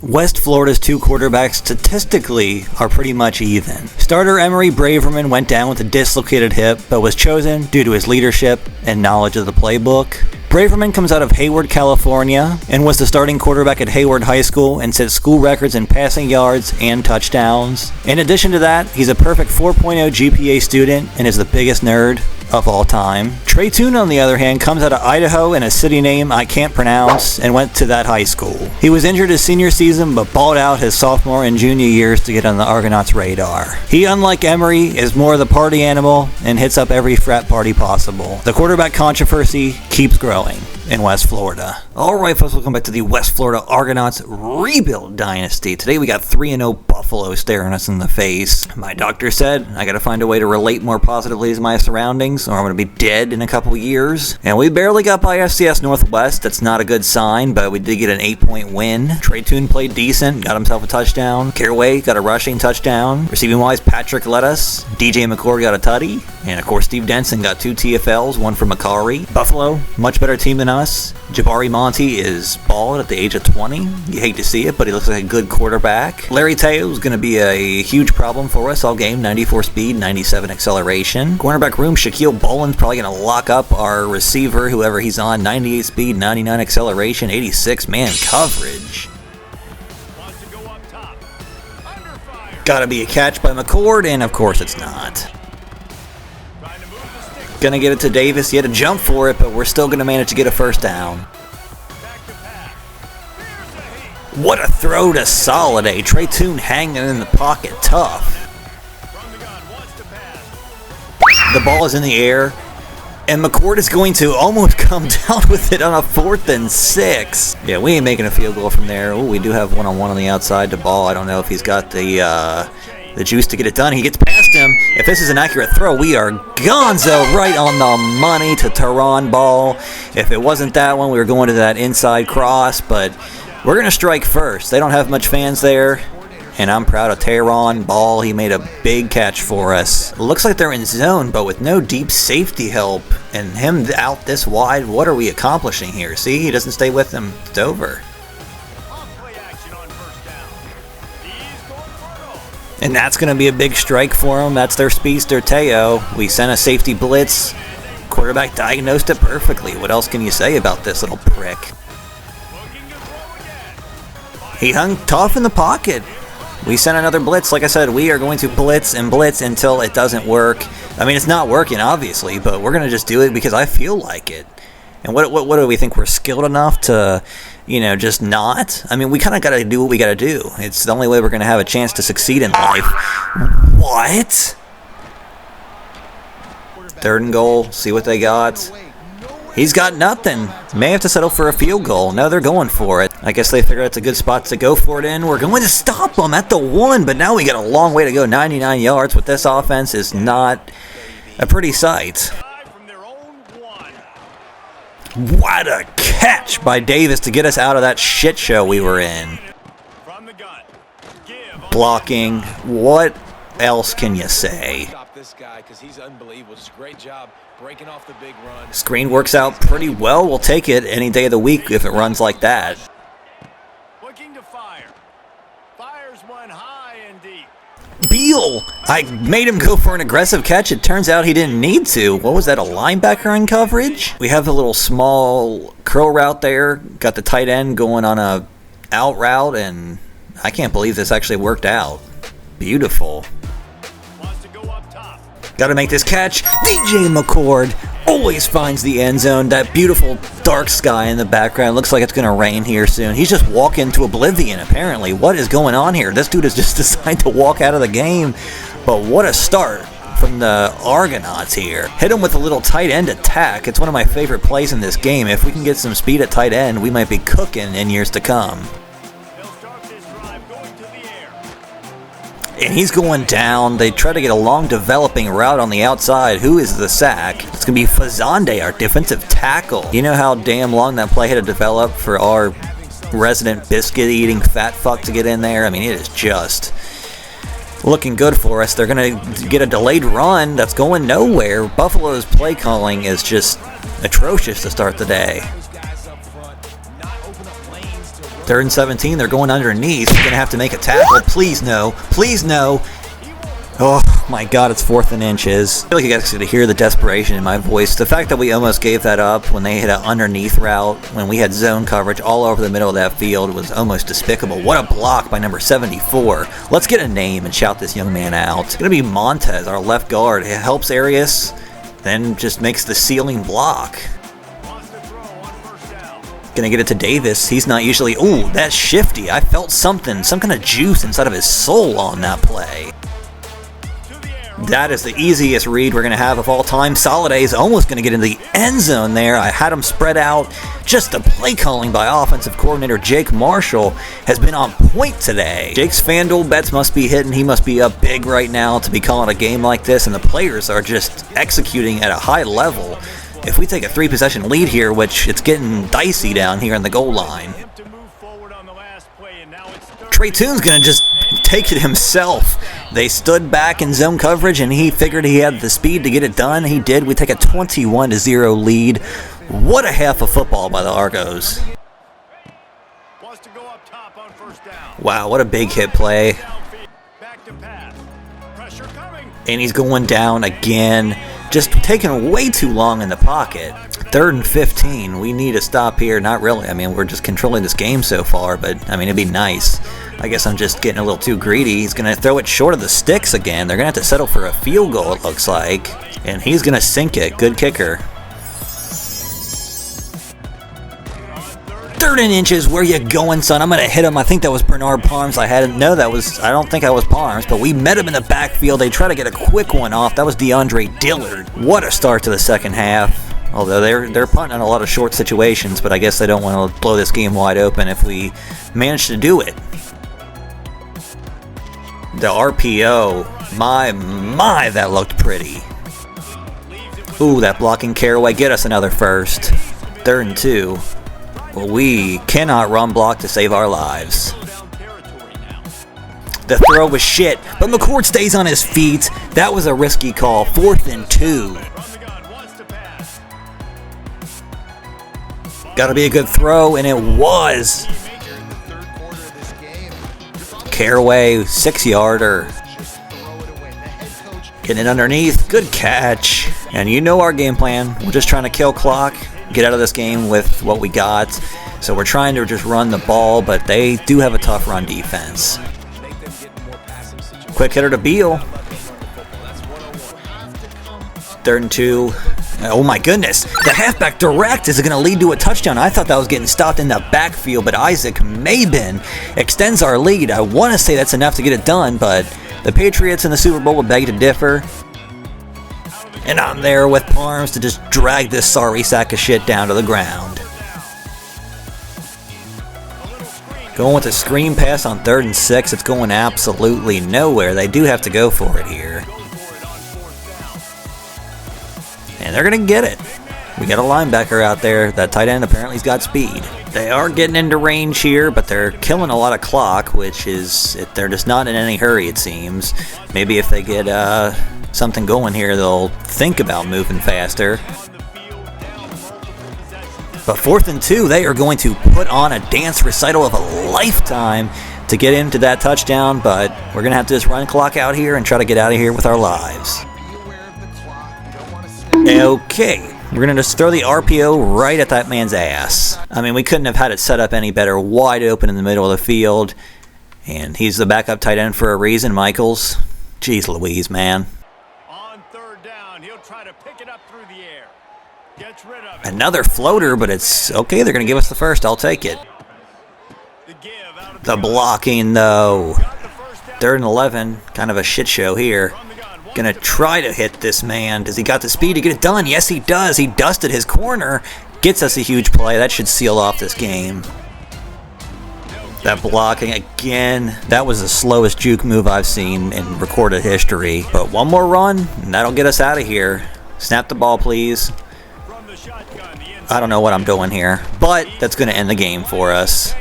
West Florida's two quarterbacks statistically are pretty much even. Starter Emory Braverman went down with a dislocated hip, but was chosen due to his leadership and knowledge of the playbook. Braverman comes out of Hayward, California, and was the starting quarterback at Hayward High School and set school records in passing yards and touchdowns. In addition to that, he's a perfect 4.0 GPA student and is the biggest nerd of all time. Trey Toon, on the other hand, comes out of Idaho in a city name I can't pronounce and went to that high school. He was injured his senior season but balled out his sophomore and junior years to get on the Argonauts' radar. He, unlike Emory, is more of the party animal and hits up every frat party possible. The quarterback controversy keeps growing in West Florida. Alright folks, welcome back to the West Florida Argonauts Rebuild Dynasty. Today we got 3-0 Buffalo staring us in the face. My doctor said I gotta find a way to relate more positively to my surroundings or I'm gonna be dead in a couple years. And we barely got by FCS Northwest. That's not a good sign, but we did get an 8-point win. Trey Toon played decent, got himself a touchdown. Caraway got a rushing touchdown. Receiving wise, Patrick Lettuce. DJ McCord got a tutty. And of course Steve Denson got 2 TFLs, one for Macari. Buffalo, much better team than us. Jabari Monty is bald at the age of 20. You hate to see it, but he looks like a good quarterback. Larry Teo is going to be a huge problem for us all game. 94 speed, 97 acceleration. Cornerback room, Shaquille Boland's probably going to lock up our receiver, whoever he's on. 98 speed, 99 acceleration, 86 man coverage. Gotta be a catch by McCord, and of course it's not. Gonna get it to Davis. He had to jump for it, but we're still gonna manage to get a first down. What a throw to Soliday. Trey Toon hanging in the pocket tough. The ball is in the air, and McCord is going to almost come down with it on a 4th and 6. Yeah, we ain't making a field goal from there. Ooh, we do have one-on-one on the outside to ball. I don't know if he's got the juice to get it done. He gets past him. If this is an accurate throw, we are gonzo right on the money to Tehran Ball. If it wasn't that one, we were going to that inside cross, but we're going to strike first. They don't have much fans there, and I'm proud of Tehran Ball. He made a big catch for us. Looks like they're in zone, but with no deep safety help and him out this wide, what are we accomplishing here? See, he doesn't stay with them. It's over. And that's going to be a big strike for them. That's their speedster, Teo. We sent a safety blitz. Quarterback diagnosed it perfectly. What else can you say about this little prick? He hung tough in the pocket. We sent another blitz. Like I said, we are going to blitz and blitz until it doesn't work. I mean, it's not working, obviously, but we're going to just do it because I feel like it. And what do we think? We're skilled enough to, just not? I mean, we kind of got to do what we got to do. It's the only way we're going to have a chance to succeed in life. What? 3rd and goal. See what they got. He's got nothing. May have to settle for a field goal. No, they're going for it. I guess they figured it's a good spot to go for it in. We're going to stop them at the 1, but now we got a long way to go. 99 yards with this offense is not a pretty sight. What a catch by Davis to get us out of that shit show we were in. Blocking. What else can you say? Screen works out pretty well. We'll take it any day of the week if it runs like that. Beal! I made him go for an aggressive catch. It turns out he didn't need to. What was that, a linebacker in coverage? We have the little small curl route there. Got the tight end going on a out route, and I can't believe this actually worked out. Beautiful. Got to make this catch. DJ McCord always finds the end zone. That beautiful dark sky in the background. Looks like it's going to rain here soon. He's just walking to oblivion, apparently. What is going on here? This dude has just decided to walk out of the game. But what a start from the Argonauts here. Hit him with a little tight end attack. It's one of my favorite plays in this game. If we can get some speed at tight end, we might be cooking in years to come. And he's going down. They try to get a long developing route on the outside. Who is the sack? It's going to be Fazande, our defensive tackle. You know how damn long that play had to develop for our resident biscuit-eating fat fuck to get in there? I mean, it is just looking good for us. They're going to get a delayed run that's going nowhere. Buffalo's play calling is just atrocious to start the day. Third and 17, they're going underneath. He's going to have to make a tackle. Please no. Please no. Oh my god, it's 4th and inches. I feel like you guys could hear the desperation in my voice. The fact that we almost gave that up when they hit an underneath route, when we had zone coverage all over the middle of that field, was almost despicable. What a block by number 74. Let's get a name and shout this young man out. It's going to be Montez, our left guard. It helps Arias, then just makes the ceiling block. Gonna get it to Davis. He's not usually... Ooh, that's shifty. I felt something, some kind of juice inside of his soul on that play. That is the easiest read we're going to have of all time. Soliday is almost going to get into the end zone there. I had him spread out. Just the play calling by offensive coordinator Jake Marshall has been on point today. Jake's FanDuel bets must be hitting. He must be up big right now to be calling a game like this, and the players are just executing at a high level. If we take a 3-possession lead here, which it's getting dicey down here on the goal line, Trey Toon's going to just take it himself. They stood back in zone coverage, and he figured he had the speed to get it done. He did. We take a 21-0 lead. What a half of football by the Argos. Wow, what a big hit play. And he's going down again. Just taking way too long in the pocket. 3rd and 15. We need to stop here. Not really. I mean, we're just controlling this game so far, but, I mean, it'd be nice. I guess I'm just getting a little too greedy. He's going to throw it short of the sticks again. They're going to have to settle for a field goal, it looks like. And he's going to sink it. Good kicker. 3rd and inches. Where you going, son? I'm going to hit him. I think that was Bernard Parms. I don't think I was Parms, but we met him in the backfield. They try to get a quick one off. That was DeAndre Dillard. What a start to the second half. Although they're punting on a lot of short situations, but I guess they don't want to blow this game wide open if we manage to do it. The RPO, my, that looked pretty. Ooh, that blocking Caraway, get us another first. 3rd and 2. Well, we cannot run block to save our lives. The throw was shit, but McCord stays on his feet. That was a risky call. 4th and 2. Gotta be a good throw, and it was. Caraway, 6-yarder. Getting it underneath. Good catch. And you know our game plan. We're just trying to kill clock, get out of this game with what we got. So we're trying to just run the ball, but they do have a tough run defense. Quick hitter to Beal. 3rd and 2. Oh my goodness, the halfback direct is going to lead to a touchdown. I thought that was getting stopped in the backfield, but Isaac Mabin extends our lead. I want to say that's enough to get it done, but the Patriots in the Super Bowl would beg to differ. And I'm there with Parms to just drag this sorry sack of shit down to the ground. Going with a screen pass on 3rd and 6. It's going absolutely nowhere. They do have to go for it here. And they're going to get it. We got a linebacker out there. That tight end apparently has got speed. They are getting into range here, but they're killing a lot of clock, which is, they're just not in any hurry, it seems. Maybe if they get something going here, they'll think about moving faster. But 4th and 2, they are going to put on a dance recital of a lifetime to get into that touchdown, but we're going to have to just run clock out here and try to get out of here with our lives. Okay, we're going to just throw the RPO right at that man's ass. I mean, we couldn't have had it set up any better. Wide open in the middle of the field. And he's the backup tight end for a reason, Michaels. Jeez Louise, man. On 3rd down, he'll try to pick it up through the air. Gets rid of it. Another floater, but it's okay. They're going to give us the first. I'll take it. The blocking, though. 3rd and 11. Kind of a shit show here. Gonna try to hit this man. Does he got the speed to get it done? Yes, he does. He dusted his corner. Gets us a huge play. That should seal off this game. That blocking again. That was the slowest juke move I've seen in recorded history. But one more run, and that'll get us out of here. Snap the ball, please. I don't know what I'm doing here, but that's going to end the game for us.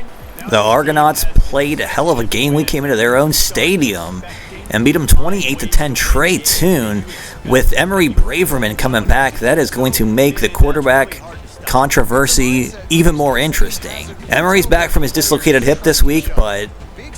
The Argonauts played a hell of a game. We came into their own stadium and beat them 28-10. Trey Toon with Emory Braverman coming back. That is going to make the quarterback controversy even more interesting. Emery's back from his dislocated hip this week, but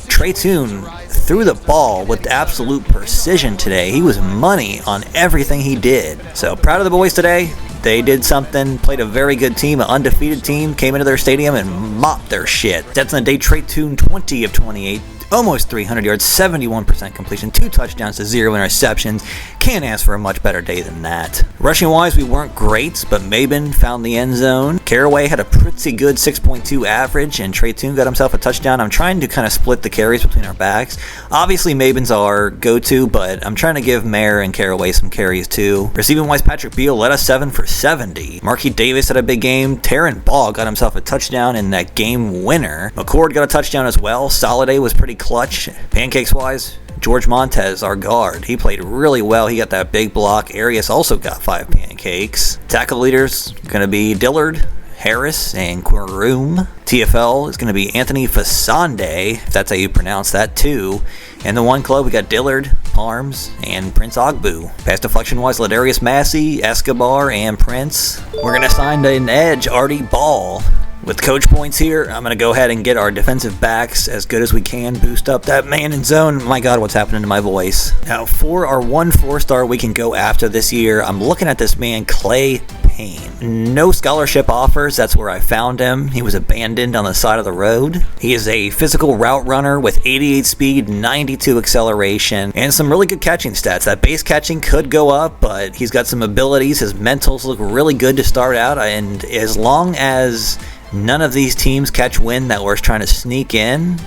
Trey Toon threw the ball with absolute precision today. He was money on everything he did. So proud of the boys today. They did something, played a very good team, an undefeated team, came into their stadium and mopped their shit. That's on the day. Trey Toon, 20 of 28, almost 300 yards, 71% completion, 2 touchdowns to 0 interceptions. Can't ask for a much better day than that. Rushing-wise, we weren't great, but Mabin found the end zone. Caraway had a pretty good 6.2 average, and Trey Toon got himself a touchdown. I'm trying to kind of split the carries between our backs. Obviously, Mabin's our go-to, but I'm trying to give Mayer and Caraway some carries too. Receiving-wise, Patrick Beal led us 7 for 70. Marquis Davis had a big game. Taryn Ball got himself a touchdown in that game winner. McCord got a touchdown as well. Soliday was pretty clutch. Pancakes-wise, George Montez, our guard, he played really well. He got that big block. Arias also got 5 pancakes. Tackle leaders going to be Dillard, Harris, and Quiroom. TFL is going to be Anthony Fasande, if that's how you pronounce that too. And the one club, we got Dillard, Arms, and Prince Ogbu. Pass deflection-wise, Ladarius Massey, Escobar, and Prince. We're going to sign an edge, Artie Ball. With coach points here, I'm going to go ahead and get our defensive backs as good as we can, boost up that man in zone. My God, what's happening to my voice? Now, for our 1 4-star we can go after this year, I'm looking at this man, Clay Payne. No scholarship offers, that's where I found him. He was abandoned on the side of the road. He is a physical route runner with 88 speed, 92 acceleration, and some really good catching stats. That base catching could go up, but he's got some abilities. His mentals look really good to start out, and as long as none of these teams catch wind that we're trying to sneak in,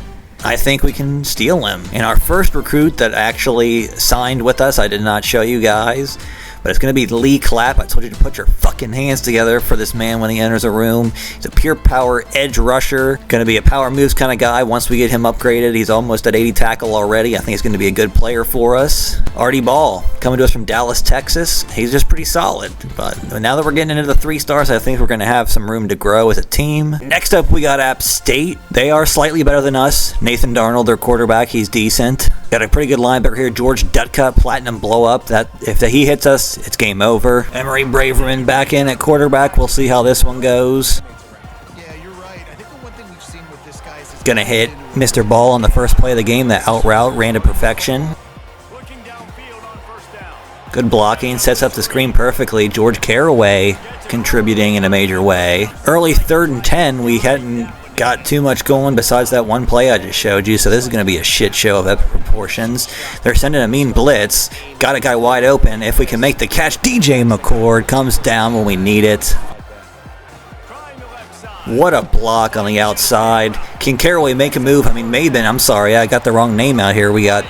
I think we can steal him. And our first recruit that actually signed with us, I did not show you guys, but it's going to be Lee Clapp. I told you to put your fucking hands together for this man when he enters a room. He's a pure power edge rusher. Going to be a power moves kind of guy. Once we get him upgraded, he's almost at 80 tackle already. I think he's going to be a good player for us. Artie Ball, coming to us from Dallas, Texas. He's just pretty solid. But now that we're getting into the 3 stars, I think we're going to have some room to grow as a team. Next up, we got App State. They are slightly better than us. Nathan Darnold, their quarterback, he's decent. Got a pretty good linebacker here, George Dutka, platinum blow up. That if he hits us, it's game over. Emery Braverman back in at quarterback. We'll see how this one goes. Yeah, you're right. I think the one thing we've seen with this guy is Gonna hit Mr. Ball on the first play of the game. That out route ran to perfection. Looking downfield on first down. Good blocking, sets up the screen perfectly. George Caraway contributing in a major way. Early 3rd and 10, we hadn't got too much going besides that one play I just showed you, so this is going to be a shit show of epic proportions. They're sending a mean blitz. Got a guy wide open. If we can make the catch, DJ McCord comes down when we need it. Trying the left side. What a block on the outside. Can Caraway make a move? I mean, Mabin, I'm sorry, I got the wrong name out here. We got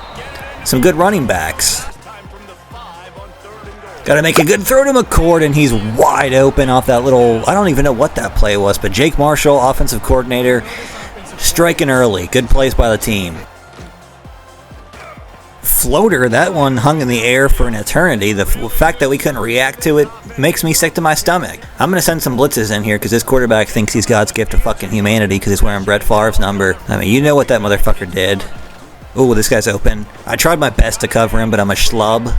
some good running backs. Time from the 5 on 3rd and goal. Got to make a good throw to McCord, and he's wide open off that little, I don't even know what that play was, but Jake Marshall, offensive coordinator, striking early. Good plays by the team. Floater, that one hung in the air for an eternity. The fact that we couldn't react to it makes me sick to my stomach. I'm going to send some blitzes in here because this quarterback thinks he's God's gift to fucking humanity because he's wearing Brett Favre's number. I mean, you know what that motherfucker did. Ooh, this guy's open. I tried my best to cover him, but I'm a schlub.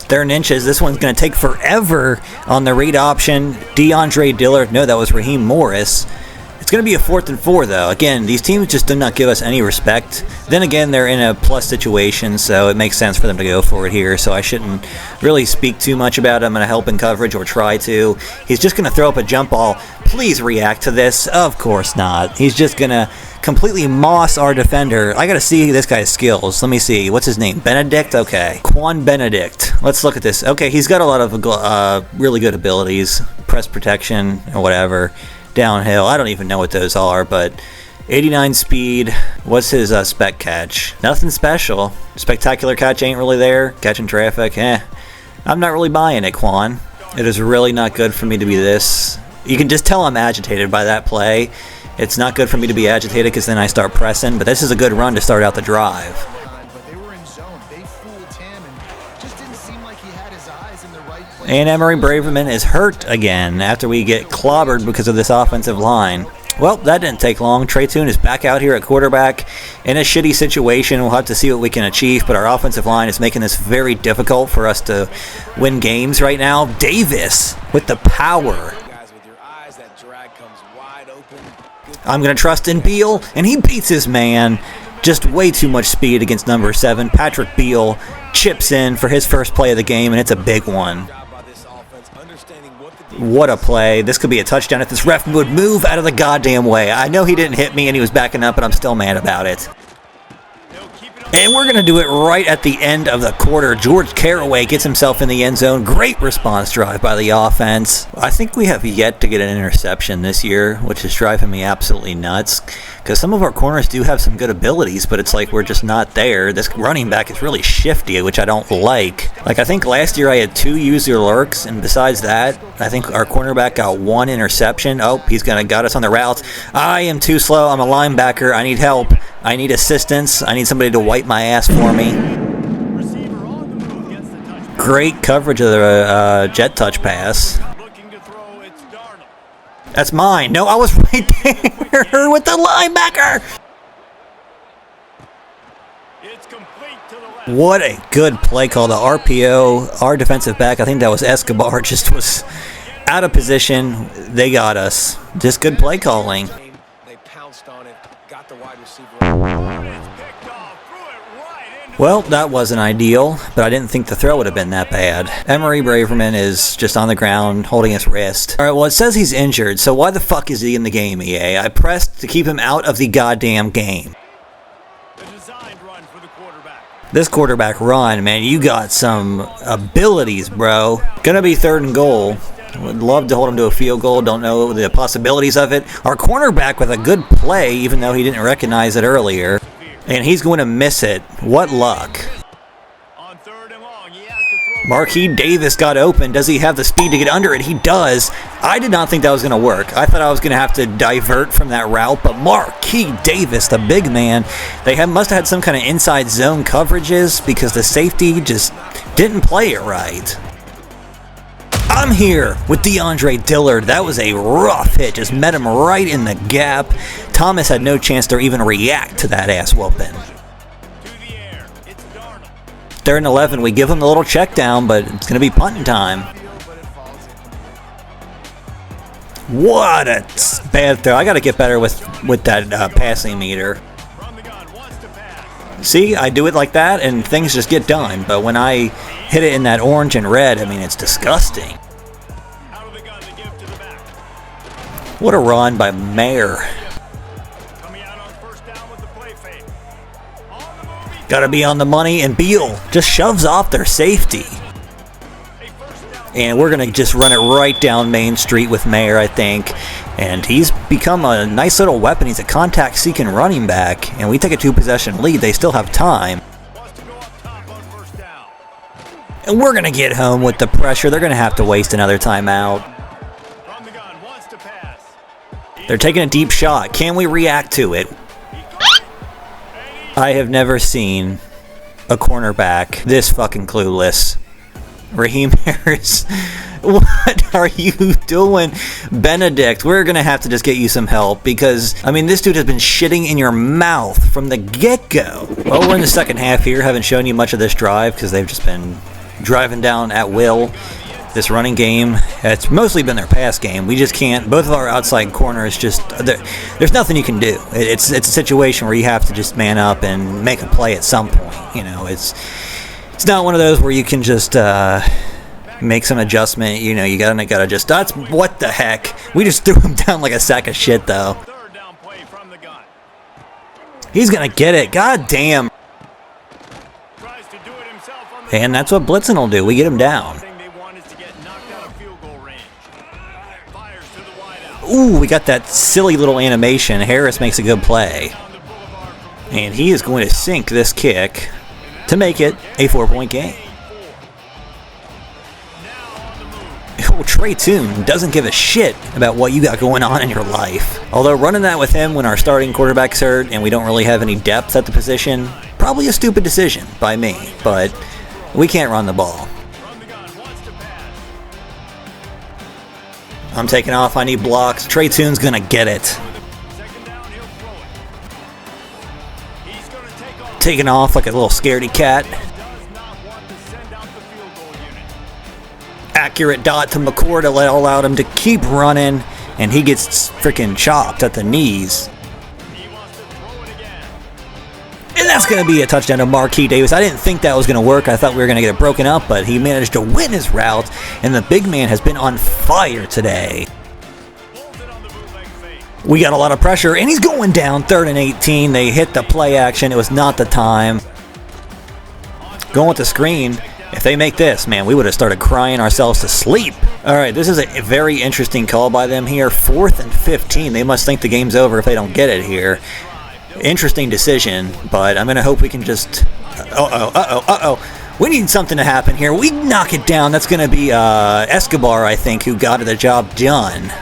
3rd and inches. This one's going to take forever on the read option. DeAndre Dillard. No, that was Raheem Morris. It's going to be a 4th and 4, though. Again, these teams just do not give us any respect. Then again, they're in a plus situation, so it makes sense for them to go for it here. So I shouldn't really speak too much about it. I'm going to help in coverage or try to. He's just going to throw up a jump ball. Please react to this. Of course not. He's just going to completely moss our defender. I got to see this guy's skills. Let me see. What's his name? Benedict? Okay. Quan Benedict. Let's look at this. Okay, he's got a lot of really good abilities. Press protection or whatever. Downhill. I don't even know what those are, but 89 speed. What's his spec catch? Nothing special. Spectacular catch ain't really there. Catching traffic. I'm not really buying it, Quan. It is really not good for me to be this. You can just tell I'm agitated by that play. It's not good for me to be agitated because then I start pressing, but this is a good run to start out the drive. but they were in zone. They fooled him and just didn't seem like he had his eyes in the right place. And Emery Braverman is hurt again after we get clobbered because of this offensive line. Well, that didn't take long. Trey Toon is back out here at quarterback in a shitty situation. We'll have to see what we can achieve, but our offensive line is making this very difficult for us to win games right now. Davis with the power. I'm going to trust in Beal, and he beats his man. Just way too much speed against number 7. Patrick Beal chips in for his first play of the game, and it's a big one. What a play. This could be a touchdown if this ref would move out of the goddamn way. I know he didn't hit me and he was backing up, but I'm still mad about it. And we're going to do it right at the end of the quarter. George Caraway gets himself in the end zone. Great response drive by the offense. I think we have yet to get an interception this year, which is driving me absolutely nuts. Because some of our corners do have some good abilities, but it's like we're just not there. This running back is really shifty, which I don't like. Like, I think last year I had 2 user lurks, and besides that, I think our cornerback got 1 interception. Oh, he's going to got us on the routes. I am too slow. I'm a linebacker. I need help. I need assistance. I need somebody to wipe my ass for me. Great coverage of the jet touch pass. That's mine. No, I was right there with the linebacker. What a good play call. The RPO, our defensive back, I think that was Escobar, just was out of position. They got us. Just good play calling. Well, that wasn't ideal, but I didn't think the throw would have been that bad. Emory Braverman is just on the ground holding his wrist. Alright, well, it says he's injured, so why the fuck is he in the game, EA? I pressed to keep him out of the goddamn game. This quarterback run, man, you got some abilities, bro. Gonna be 3rd and goal. Would love to hold him to a field goal. Don't know the possibilities of it. Our cornerback with a good play, even though he didn't recognize it earlier. And he's going to miss it. What luck. Marquis Davis got open. Does he have the speed to get under it? He does. I did not think that was going to work. I thought I was going to have to divert from that route, but Marquis Davis, the big man, must have had some kind of inside zone coverages because the safety just didn't play it right. I'm here with DeAndre Dillard. That was a rough hit. Just met him right in the gap. Thomas had no chance to even react to that ass whooping. 3rd and 11. We give him the little check down, but it's going to be punting time. What a bad throw. I got to get better with that passing meter. See, I do it like that, and things just get done. But when I hit it in that orange and red, I mean, it's disgusting. What a run by Mayer. Got to be on the money, and Beal just shoves off their safety. And we're going to just run it right down Main Street with Mayer, I think. And he's become a nice little weapon. He's a contact-seeking running back. And we take a 2-possession lead. They still have time. And we're going to get home with the pressure. They're going to have to waste another timeout. They're taking a deep shot. Can we react to it? I have never seen a cornerback this fucking clueless. Raheem Harris, what are you doing? Benedict, we're going to have to just get you some help because, I mean, this dude has been shitting in your mouth from the get-go. Well, we're in the second half here. Haven't shown you much of this drive because they've just been driving down at will. This running game, it's mostly been their pass game. We just can't, both of our outside corners just, there's nothing you can do. It's a situation where you have to just man up and make a play at some point. You know, it's not one of those where you can just make some adjustment. You know, you gotta just, that's, what the heck. We just threw him down like a sack of shit, though. He's gonna get it, god damn. And that's what blitzing will do, we get him down. Ooh, we got that silly little animation. Harris makes a good play. And he is going to sink this kick to make it a 4-point game. Oh, Trey Toon doesn't give a shit about what you got going on in your life. Although running that with him when our starting quarterback's hurt and we don't really have any depth at the position, probably a stupid decision by me, but we can't run the ball. I'm taking off. I need blocks. Trey Toon's going to get it. Taking off like a little scaredy cat. Accurate dot to McCord to allow him to keep running. and he gets freaking chopped at the knees. And that's going to be a touchdown to Marquis Davis. I didn't think that was going to work. I thought we were going to get it broken up, but he managed to win his route, and the big man has been on fire today. We got a lot of pressure, and he's going down 3rd and 18. They hit the play action. It was not the time. Going with the screen. If they make this, man, we would have started crying ourselves to sleep. All right, this is a very interesting call by them here. 4th and 15. They must think the game's over if they don't get it here. Interesting decision, but I'm going to hope we can just... We need something to happen here. We knock it down. That's going to be Escobar, I think, who got the job done.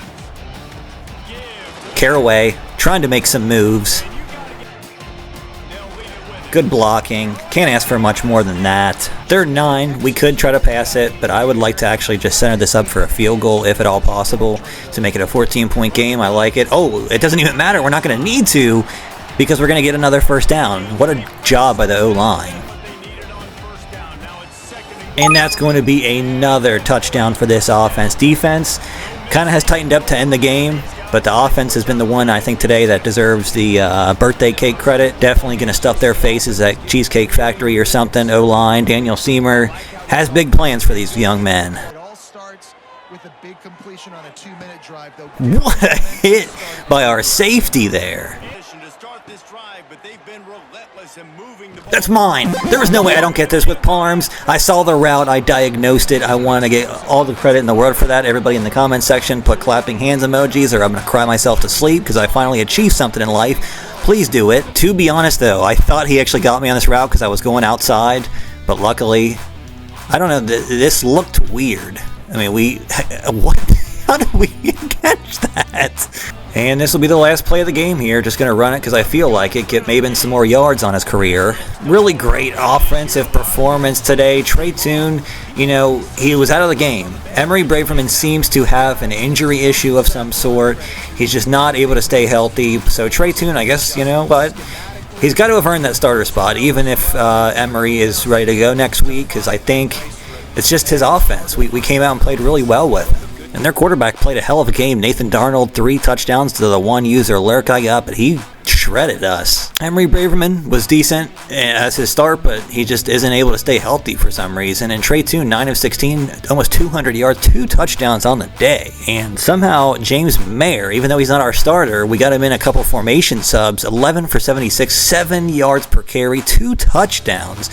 Caraway trying to make some moves. Good blocking. Can't ask for much more than that. 3rd and 9. We could try to pass it, but I would like to actually just center this up for a field goal, if at all possible, to make it a 14-point game. I like it. Oh, it doesn't even matter. We're not going to need to, because we're going to get another first down. What a job by the O-line. And that's going to be another touchdown for this offense. Defense kind of has tightened up to end the game, but the offense has been the one, I think, today that deserves the birthday cake credit. Definitely going to stuff their faces at Cheesecake Factory or something. O-line, Daniel Seymour has big plans for these young men. It all starts with a big completion on a 2-minute drive, though. What a hit by our safety there. That's mine. There was no way I don't get this with Palms. I saw the route. I diagnosed it. I want to get all the credit in the world for that. Everybody in the comment section, put clapping hands emojis or I'm going to cry myself to sleep because I finally achieved something in life. Please do it. To be honest, though, I thought he actually got me on this route because I was going outside. But luckily, I don't know. This looked weird. I mean, what? How did we catch that? And this will be the last play of the game here. Just going to run it because I feel like it. Get Maben some more yards on his career. Really great offensive performance today. Trey Toon, he was out of the game. Emory Braverman seems to have an injury issue of some sort. He's just not able to stay healthy. So Trey Toon, I guess, but he's got to have earned that starter spot, even if Emory is ready to go next week, because I think it's just his offense. We came out and played really well with him. And their quarterback played a hell of a game. Nathan Darnold, 3 touchdowns to the one user Lurk I got, but he shredded us. Emory Braverman was decent as his start, but he just isn't able to stay healthy for some reason. And Trey Toon, 9 of 16, almost 200 yards, 2 touchdowns on the day. And somehow James Mayer, even though he's not our starter, we got him in a couple formation subs, 11 for 76, 7 yards per carry, 2 touchdowns.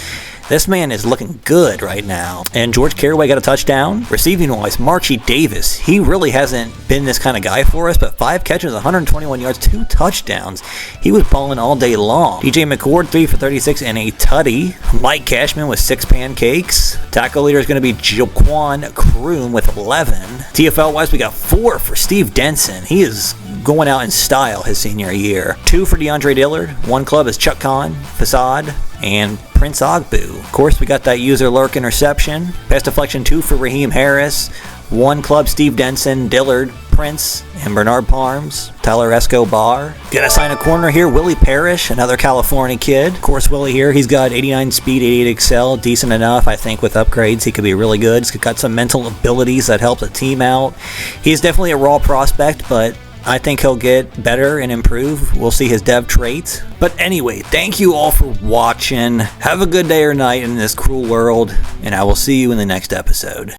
This man is looking good right now. And George Caraway got a touchdown. Receiving-wise, Marquis Davis, he really hasn't been this kind of guy for us, but 5 catches, 121 yards, 2 touchdowns. He was balling all day long. DJ McCord, 3 for 36 and a tutty. Mike Cashman with 6 pancakes. Tackle leader is going to be Jaquan Kroom with 11. TFL-wise, we got 4 for Steve Denson. He is going out in style his senior year. 2 for DeAndre Dillard. 1 club is Chuck Kahn, Facade, and Prince Ogbu. Of course, we got that user Lurk interception. Pass deflection 2 for Raheem Harris. 1 club, Steve Denson, Dillard, Prince, and Bernard Palms. Tyler Escobar. Gonna sign a corner here. Willie Parrish, another California kid. Of course, Willie here, he's got 89 speed, 88 excel. Decent enough. I think with upgrades, he could be really good. He's got some mental abilities that help the team out. He's definitely a raw prospect, but I think he'll get better and improve. We'll see his dev traits. But anyway, thank you all for watching. Have a good day or night in this cruel world, and I will see you in the next episode.